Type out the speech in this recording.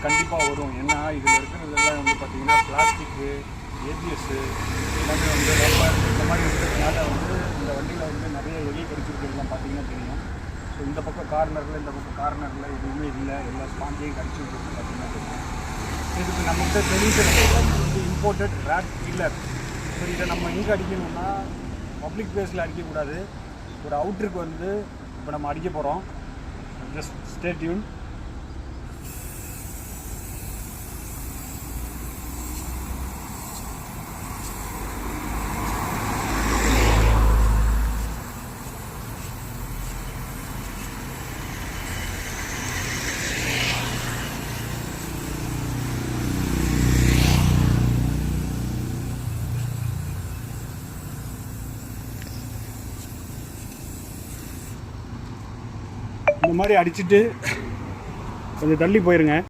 கண்டிப்பாக வரும். ஏன்னா இதில் இருக்கிறதெல்லாம் வந்து பார்த்திங்கன்னா பிளாஸ்டிக்கு, ஏபிஎஸ்ஸு எல்லாமே வந்து ரப்பர் இந்த மாதிரி இருக்கிறதுனால வந்து இந்த வண்டியில் வந்து நிறைய எலி கடிச்சிருக்கிறதுலாம் பார்த்திங்கன்னா தெரியும். ஸோ இந்த பக்கம் கார்னரில் எதுவுமே இல்லை, எல்லா ஸ்பாஞ்சையும் கடிச்சு விட்டுருக்கு பார்த்திங்கன்னா தெரியும். இதுக்கு நம்மகிட்ட சொல்யூஷன் வந்து இம்போர்ட்டட் ரேட் கில்லர். ஸோ இதை நம்ம எங்கே அடிக்கணும்னா பப்ளிக் பிளேஸில் அடிக்கக்கூடாது. ஒரு அவுட்ருக்கு வந்து இப்போ நம்ம அடிக்க போகிறோம். Just stay tune. இந்த மாதிரி அடிச்சுட்டு கொஞ்சம் தள்ளி போயிருங்க.